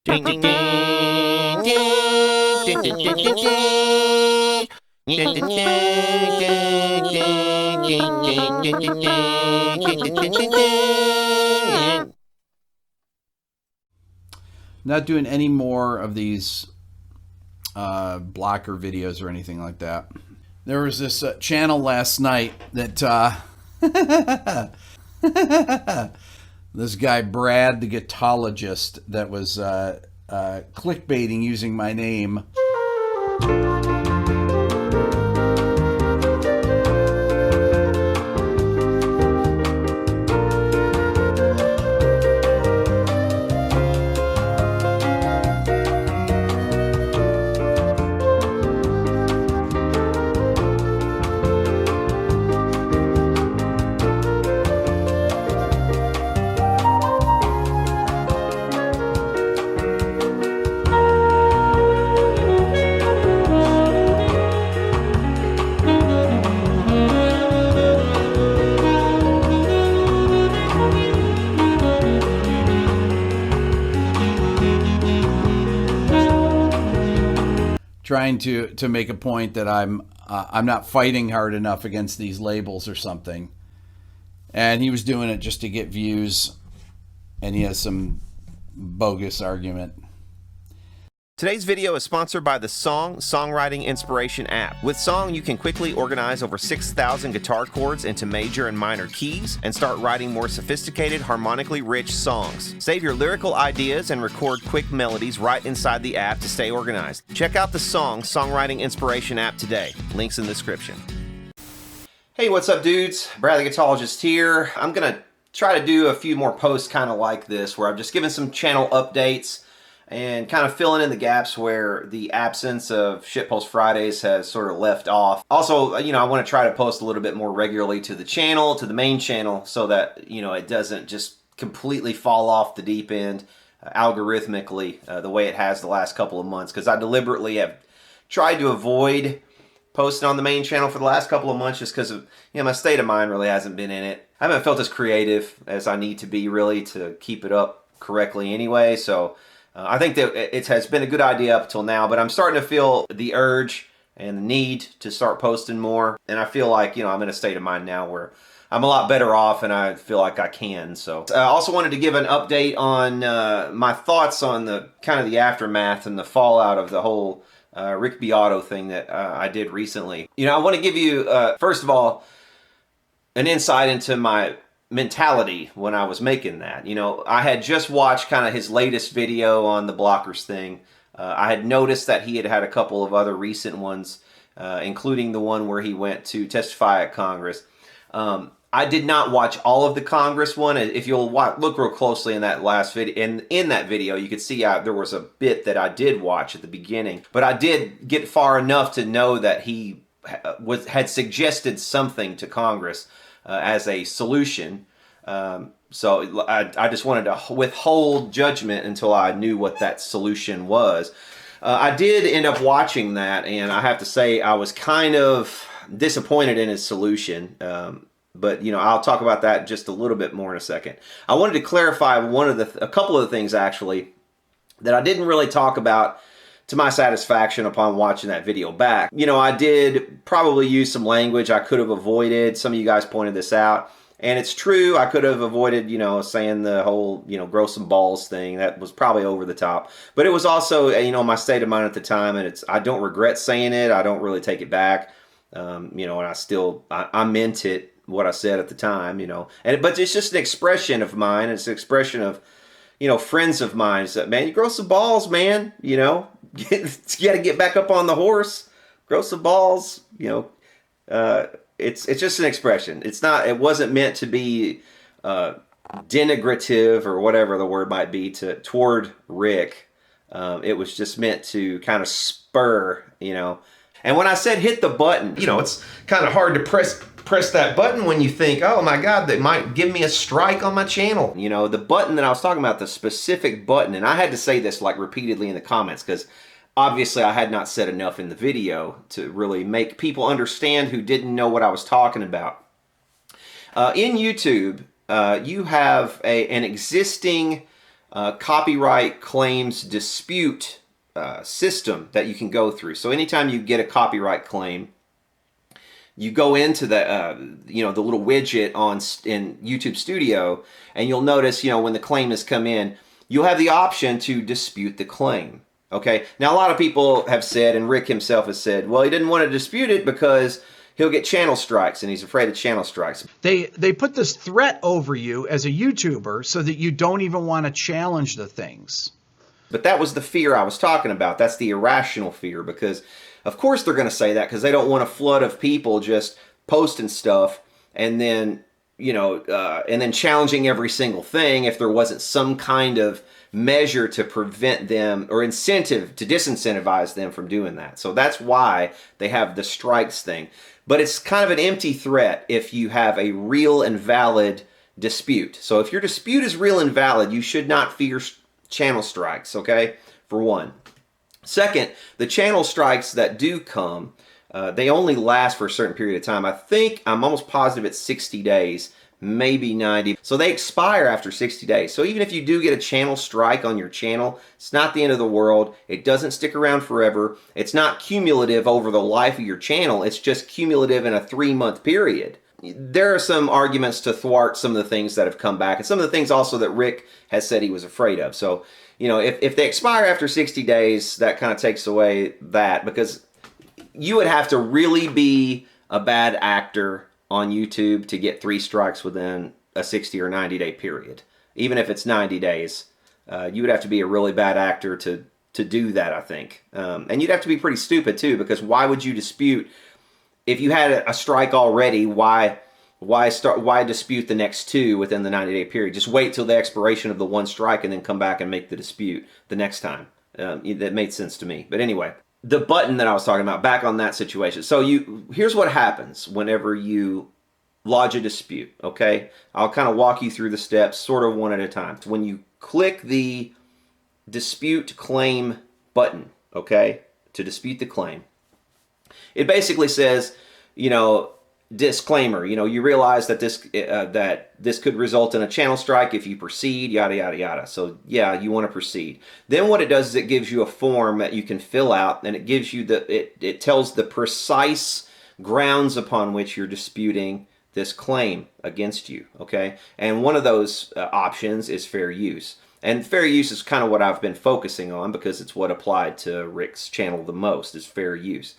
Ding ding ding ding ding ding ding ding. Not doing any more of these blocker videos or anything like that. There was this channel last night that this guy Brad the Guitologist that was clickbaiting using my name. Trying to make a point that I'm not fighting hard enough against these labels or something, and he was doing it just to get views, and he has some bogus argument. Today's video is sponsored by the Songwriting Inspiration app. With Song, you can quickly organize over 6,000 guitar chords into major and minor keys and start writing more sophisticated, harmonically rich songs. Save your lyrical ideas and record quick melodies right inside the app to stay organized. Check out the Songwriting Inspiration app today. Links in the description. Hey, what's up, dudes? Brad the Guitologist here. I'm gonna try to do a few more posts kind of like this, where I'm just giving some channel updates and kind of filling in the gaps where the absence of Shitpost Fridays has sort of left off. Also, I want to try to post a little bit more regularly to the channel, to the main channel, so that, it doesn't just completely fall off the deep end algorithmically the way it has the last couple of months. Because I deliberately have tried to avoid posting on the main channel for the last couple of months just because of, my state of mind really hasn't been in it. I haven't felt as creative as I need to be really to keep it up correctly anyway, so I think that it has been a good idea up till now, but I'm starting to feel the urge and the need to start posting more. And I feel like, I'm in a state of mind now where I'm a lot better off and I feel like I can. So I also wanted to give an update on my thoughts on the kind of the aftermath and the fallout of the whole Rick Beato thing that I did recently. I want to give you, first of all, an insight into my mentality when I was making that. I had just watched kind of his latest video on the blockers thing. I had noticed that he had had a couple of other recent ones, including the one where he went to testify at Congress. I did not watch all of the Congress one. If you'll look real closely in that last video, in that video, you could see there was a bit that I did watch at the beginning, but I did get far enough to know that he had suggested something to Congress as a solution. So I just wanted to withhold judgment until I knew what that solution was. I did end up watching that, and I have to say I was kind of disappointed in his solution. But I'll talk about that just a little bit more in a second. I wanted to clarify a couple of the things actually that I didn't really talk about to my satisfaction upon watching that video back. I did probably use some language I could have avoided. Some of you guys pointed this out. And it's true, I could have avoided, saying the whole, grow some balls thing. That was probably over the top. But it was also, my state of mind at the time, and I don't regret saying it. I don't really take it back. And I meant it, what I said at the time, but it's just an expression of mine. It's an expression of, friends of mine. So, man, you grow some balls, man, you got to get back up on the horse, grow some balls, It's just an expression. It wasn't meant to be denigrative or whatever the word might be toward Rick. It was just meant to kind of spur, And when I said hit the button, it's kind of hard to press that button when you think, oh my God, they might give me a strike on my channel. The button that I was talking about, the specific button, and I had to say this like repeatedly in the comments because obviously I had not said enough in the video to really make people understand who didn't know what I was talking about. In YouTube, you have an existing copyright claims dispute system that you can go through. So anytime you get a copyright claim, you go into the the little widget in YouTube Studio, and you'll notice when the claim has come in, you'll have the option to dispute the claim. Okay. Now a lot of people have said, and Rick himself has said, well, he didn't want to dispute it because he'll get channel strikes, and he's afraid of channel strikes. They put this threat over you as a YouTuber so that you don't even want to challenge the things. But that was the fear I was talking about. That's the irrational fear, because of course they're going to say that because they don't want a flood of people just posting stuff and then, and then challenging every single thing if there wasn't some kind of measure to prevent them or incentive to disincentivize them from doing that. So that's why they have the strikes thing. But it's kind of an empty threat if you have a real and valid dispute. So if your dispute is real and valid, you should not fear channel strikes, okay, for one. Second, the channel strikes that do come, they only last for a certain period of time. I'm almost positive it's 60 days, maybe 90. So they expire after 60 days. So even if you do get a channel strike on your channel, it's not the end of the world. It doesn't stick around forever. It's not cumulative over the life of your channel. It's just cumulative in a 3-month period. There are some arguments to thwart some of the things that have come back, and some of the things also that Rick has said he was afraid of. So, if they expire after 60 days, that kind of takes away that, because you would have to really be a bad actor on YouTube to get 3 strikes within a 60 or 90 day period. Even if it's 90 days, you would have to be a really bad actor to do that, I think. And you'd have to be pretty stupid too, because why would you dispute if you had a strike already? Why dispute the next 2 within the 90-day period? Just wait till the expiration of the 1 strike and then come back and make the dispute the next time. That made sense to me. But anyway, the button that I was talking about, back on that situation. So here's what happens whenever you lodge a dispute, okay? I'll kind of walk you through the steps sort of one at a time. When you click the dispute claim button, okay, to dispute the claim, it basically says, disclaimer, you realize that this could result in a channel strike if you proceed, yada, yada, yada. So yeah, you want to proceed. Then what it does is it gives you a form that you can fill out, and it gives you it tells the precise grounds upon which you're disputing this claim against you, okay? And one of those options is fair use. And fair use is kind of what I've been focusing on, because it's what applied to Rick's channel the most, is fair use.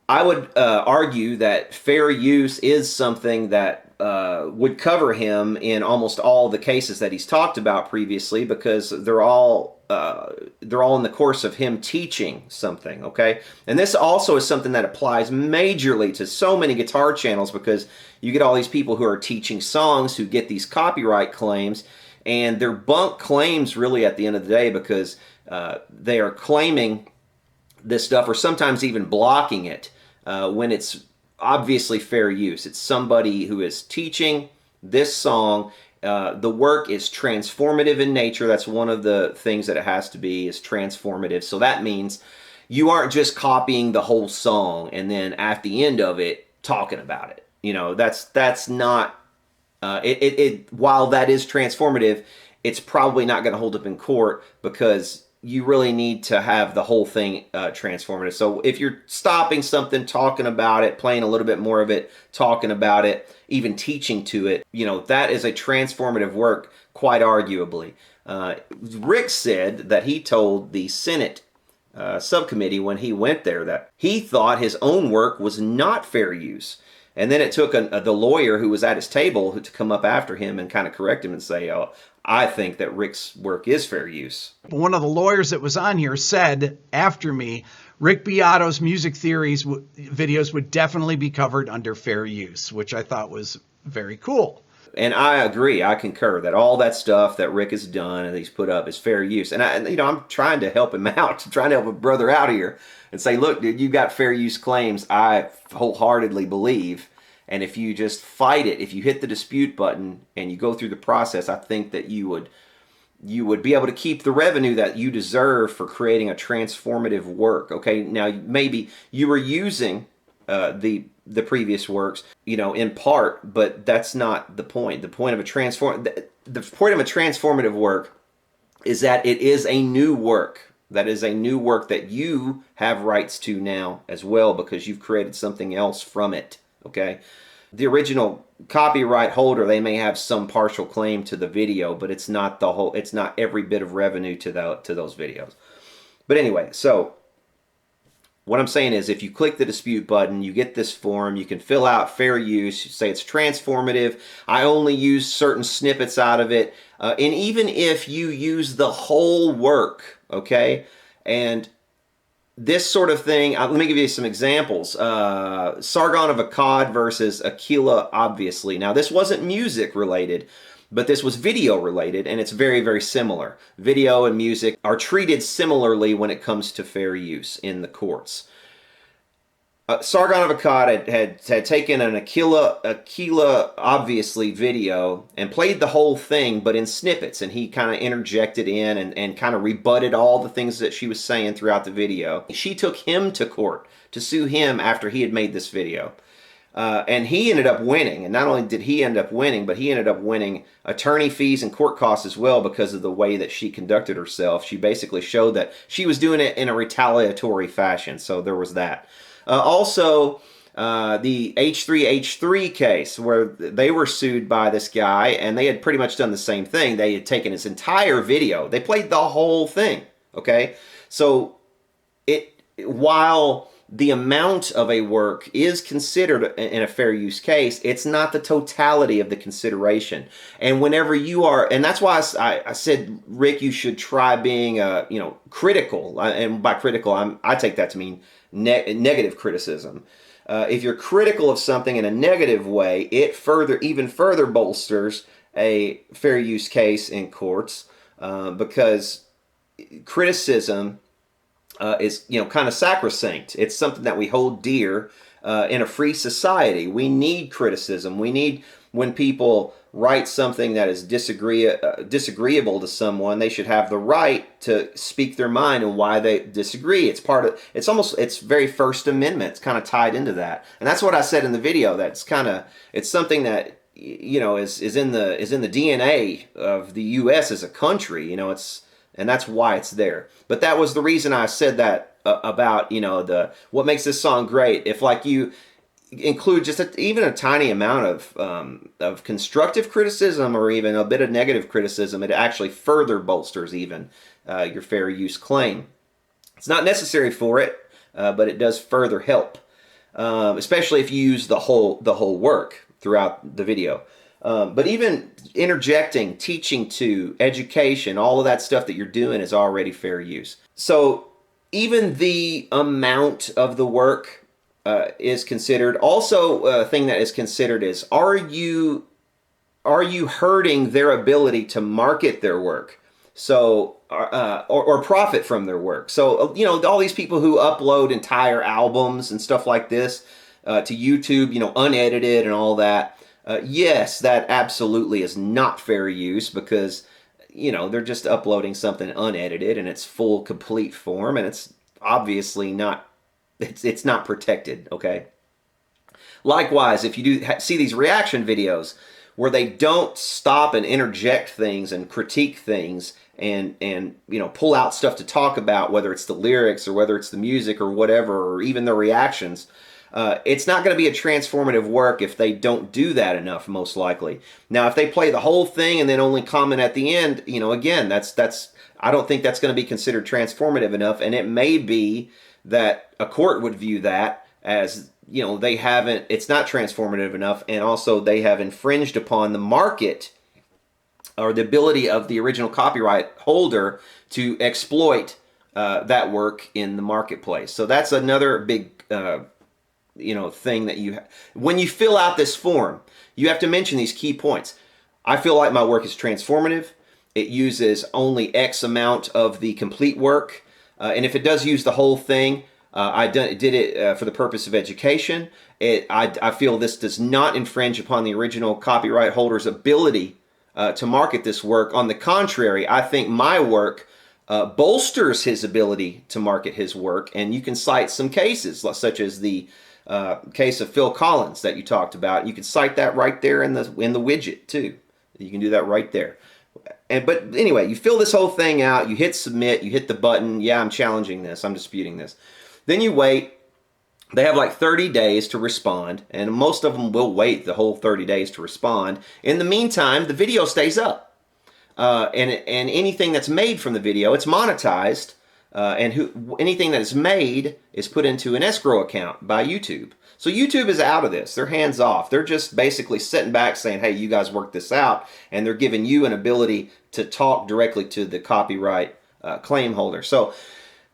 I would argue that fair use is something that would cover him in almost all the cases that he's talked about previously, because they're all in the course of him teaching something, okay? And this also is something that applies majorly to so many guitar channels, because you get all these people who are teaching songs who get these copyright claims, and they're bunk claims really at the end of the day, because they are claiming this stuff, or sometimes even blocking it when it's obviously fair use. It's somebody who is teaching this song. The work is transformative in nature. That's one of the things that it has to be, is transformative. So that means you aren't just copying the whole song and then at the end of it talking about it. That's not while that is transformative, it's probably not going to hold up in court, because you really need to have the whole thing transformative. So if you're stopping something, talking about it, playing a little bit more of it, talking about it, even teaching to it, that is a transformative work, quite arguably. Rick said that he told the Senate subcommittee when he went there that he thought his own work was not fair use. And then it took the lawyer who was at his table to come up after him and kind of correct him and say, oh, I think that Rick's work is fair use. One of the lawyers that was on here said after me, Rick Beato's music theories videos would definitely be covered under fair use, which I thought was very cool. And I agree. I concur that all that stuff that Rick has done and he's put up is fair use. And I'm trying to help him out, trying to help a brother out here and say, look, dude, you got fair use claims. I wholeheartedly believe. And if you just fight it, if you hit the dispute button and you go through the process, I think that you would be able to keep the revenue that you deserve for creating a transformative work. Okay, now maybe you were using the previous works, in part, but that's not the point. The point of a transformative work is that it is a new work. That is a new work that you have rights to now as well, because you've created something else from it, okay? The original copyright holder, they may have some partial claim to the video, but it's not the whole, it's not every bit of revenue to those videos. But anyway, so what I'm saying is, if you click the dispute button, you get this form. You can fill out fair use. You say it's transformative. I only use certain snippets out of it. And even if you use the whole work, okay, and this sort of thing, let me give you some examples. Sargon of Akkad versus Aquila, obviously. Now, this wasn't music related, but this was video related, and it's very, very similar. Video and music are treated similarly when it comes to fair use in the courts. Sargon of Akkad had taken an Aquila, obviously, video and played the whole thing, but in snippets, and he kind of interjected in and kind of rebutted all the things that she was saying throughout the video. She took him to court to sue him after he had made this video. And he ended up winning. And not only did he end up winning, but he ended up winning attorney fees and court costs as well because of the way that she conducted herself. She basically showed that she was doing it in a retaliatory fashion. So there was that. Also, the H3H3 case, where they were sued by this guy, and they had pretty much done the same thing. They had taken his entire video. They played the whole thing, okay? So while the amount of a work is considered in a fair use case, it's not the totality of the consideration. And whenever you are, and that's why I said, Rick, you should try being critical. And by critical, I take that to mean negative criticism. If you're critical of something in a negative way, it even further bolsters a fair use case in courts, because criticism is kind of sacrosanct. It's something that we hold dear in a free society. We need criticism. We need, when people write something that is disagreeable to someone, they should have the right to speak their mind and why they disagree. It's very First Amendment. It's kind of tied into that. And that's what I said in the video. It's something that is in the DNA of the U.S. as a country. And that's why it's there. But that was the reason I said that about, what makes this song great. If you include just even a tiny amount of constructive criticism or even a bit of negative criticism, it actually further bolsters even your fair use claim. It's not necessary for it, but it does further help, especially if you use the whole work throughout the video. But even interjecting, teaching to, education, all of that stuff that you're doing is already fair use. So even the amount of the work is considered. Also, a thing that is considered is, are you hurting their ability to market their work? So, or profit from their work. So, all these people who upload entire albums and stuff like this to YouTube, unedited and all that. Yes, that absolutely is not fair use, because, they're just uploading something unedited in its full, complete form, and it's obviously not, it's not protected, okay? Likewise, if you do see these reaction videos where they don't stop and interject things and critique things and pull out stuff to talk about, whether it's the lyrics or whether it's the music or whatever, or even the reactions, it's not going to be a transformative work if they don't do that enough, most likely. Now, if they play the whole thing and then only comment at the end, again, I don't think that's going to be considered transformative enough, and it may be that a court would view that as, it's not transformative enough, and also they have infringed upon the market or the ability of the original copyright holder to exploit that work in the marketplace. So that's another big thing that when you fill out this form, you have to mention these key points. I feel like my work is transformative. It uses only X amount of the complete work. And if it does use the whole thing, I did it for the purpose of education. I feel this does not infringe upon the original copyright holder's ability to market this work. On the contrary, I think my work bolsters his ability to market his work. And you can cite some cases, such as the case of Phil Collins that you talked about. You can cite that right there in the widget too. You can do that right there. But anyway, you fill this whole thing out, you hit submit, you hit the button, yeah, I'm challenging this, I'm disputing this. Then you wait. They have like 30 days to respond, and most of them will wait the whole 30 days to respond. In the meantime, the video stays up. And anything that's made from the video, it's monetized, anything that is made is put into an escrow account by YouTube. So YouTube is out of this. They're hands off. They're just basically sitting back saying, hey, you guys work this out, and they're giving you an ability to talk directly to the copyright claim holder. So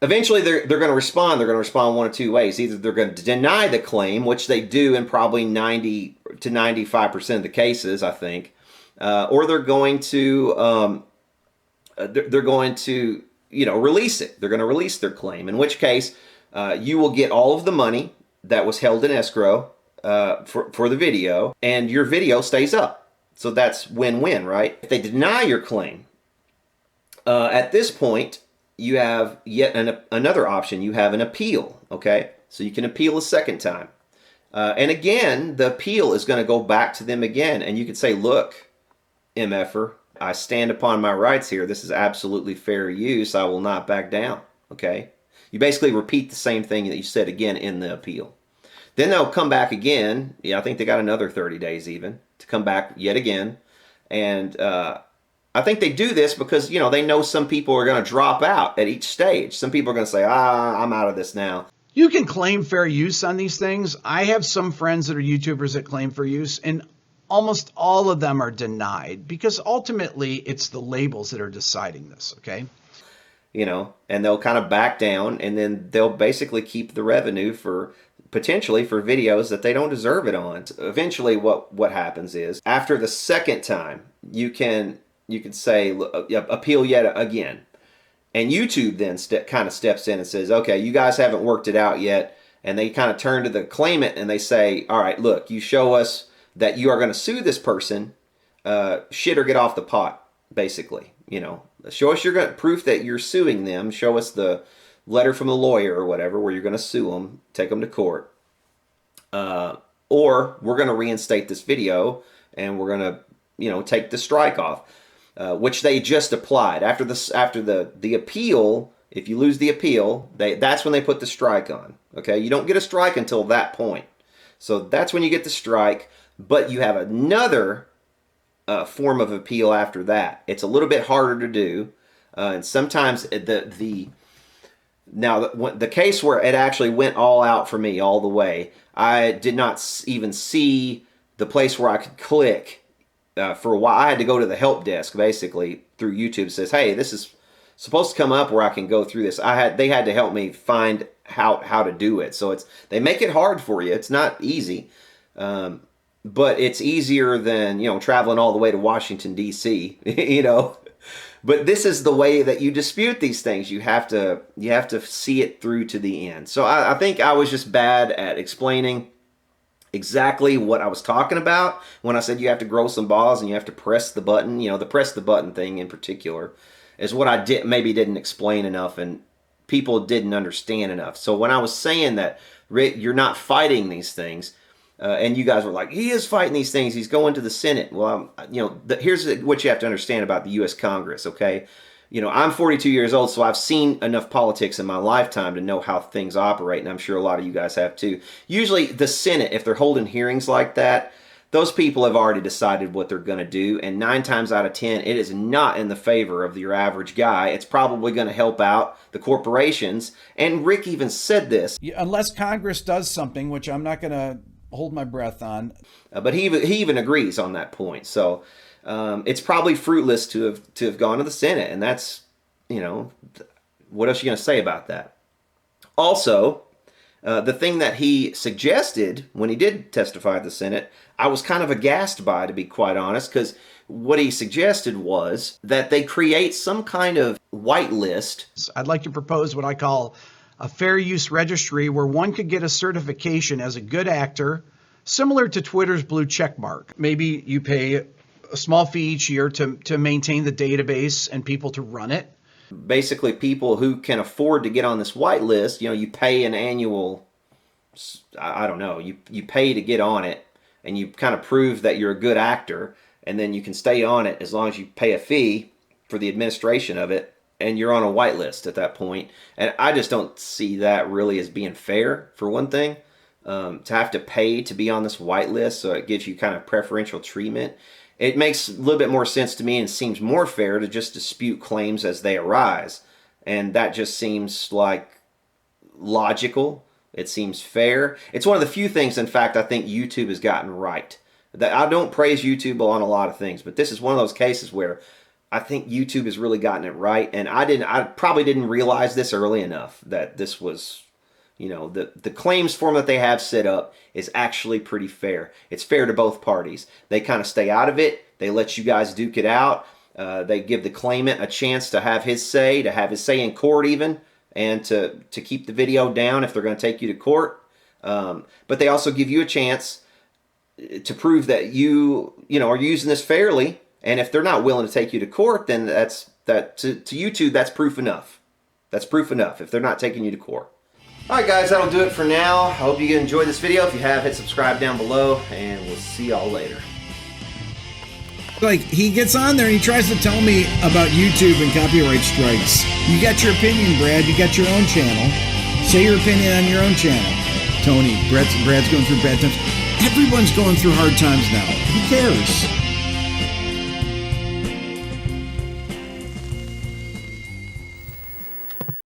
eventually they're going to respond. They're going to respond one of two ways. Either they're going to deny the claim, which they do in probably 90 to 95% of the cases, I think, or they're going to release it. They're going to release their claim, in which case you will get all of the money that was held in escrow for the video, and your video stays up. So that's win-win, right? If they deny your claim, at this point, you have yet another option. You have an appeal, okay? So you can appeal a second time. And again, the appeal is going to go back to them again, and you could say, look, MFer, I stand upon my rights here. This is absolutely fair use. I will not back down, okay? You basically repeat the same thing that you said again in the appeal. Then they'll come back again. Yeah, I think they got another 30 days even to come back yet again. And I think they do this because, they know some people are going to drop out at each stage. Some people are going to say, I'm out of this now. You can claim fair use on these things. I have some friends that are YouTubers that claim fair use, and almost all of them are denied because ultimately it's the labels that are deciding this, okay? And they'll kind of back down, and then they'll basically keep the revenue potentially for videos that they don't deserve it on. Eventually what happens is, after the second time, you can say, appeal yet again. And YouTube then kind of steps in and says, okay, you guys haven't worked it out yet. And they kind of turn to the claimant and they say, all right, look, you show us that you are going to sue this person, shit or get off the pot, basically. Show us proof that you're suing them. Show us the letter from the lawyer or whatever where you're going to sue them, take them to court. Or we're going to reinstate this video and we're going to, take the strike off, which they just applied. After the appeal, if you lose the appeal, that's when they put the strike on. Okay, you don't get a strike until that point. So that's when you get the strike, but you have another form of appeal after that. It's a little bit harder to do, and sometimes the case where it actually went all out for me all the way, I did not even see the place where I could click for a while. I had to go to the help desk basically through YouTube. It says, hey, this is supposed to come up where I can go through this. They had to help me find how to do it. So they make it hard for you. It's not easy. But it's easier than, traveling all the way to Washington, D.C., But this is the way that you dispute these things. You have to see it through to the end. So I think I was just bad at explaining exactly what I was talking about when I said you have to grow some balls and you have to press the button. The press the button thing in particular is what I maybe didn't explain enough and people didn't understand enough. So when I was saying that, Rick, you're not fighting these things, and you guys were like, he is fighting these things. He's going to the Senate. Well, here's what you have to understand about the U.S. Congress, okay? I'm 42 years old, so I've seen enough politics in my lifetime to know how things operate, and I'm sure a lot of you guys have too. Usually the Senate, if they're holding hearings like that, those people have already decided what they're going to do, and 9 times out of 10, it is not in the favor of your average guy. It's probably going to help out the corporations, and Rick even said this. Unless Congress does something, which I'm not going to hold my breath on. But he even agrees on that point. So it's probably fruitless to have gone to the Senate, and that's, what else are you going to say about that? Also, the thing that he suggested when he did testify at the Senate, I was kind of aghast by, to be quite honest, because what he suggested was that they create some kind of whitelist. I'd like to propose what I call a fair use registry where one could get a certification as a good actor, similar to Twitter's blue check mark. Maybe you pay a small fee each year to maintain the database and people to run it. Basically, people who can afford to get on this whitelist, you pay an annual, I don't know, you pay to get on it, and you kind of prove that you're a good actor, and then you can stay on it as long as you pay a fee. for the administration of it, and you're on a whitelist at that point. And I just don't see that really as being fair, for one thing. To have to pay to be on this whitelist, so it gives you kind of preferential treatment. It makes a little bit more sense to me and seems more fair to just dispute claims as they arise. And that just seems like logical. It seems fair. It's one of the few things, in fact, I think YouTube has gotten right. That I don't praise YouTube on a lot of things, but this is one of those cases where I think YouTube has really gotten it right. And I probably didn't realize this early enough, that this was, you know, the claims form that they have set up is actually pretty fair. It's fair to both parties. They kind of stay out of it. They let you guys duke it out. They give the claimant a chance to have his say in court even, and to keep the video down if they're going to take you to court. But they also give you a chance to prove that you are using this fairly. And if they're not willing to take you to court, then to YouTube, that's proof enough. That's proof enough if they're not taking you to court. All right, guys, that'll do it for now. I hope you enjoyed this video. If you have, hit subscribe down below, and we'll see y'all later. Like, he gets on there and he tries to tell me about YouTube and copyright strikes. You got your opinion, Brad. You got your own channel. Say your opinion on your own channel. Tony, Brad's going through bad times. Everyone's going through hard times now. Who cares?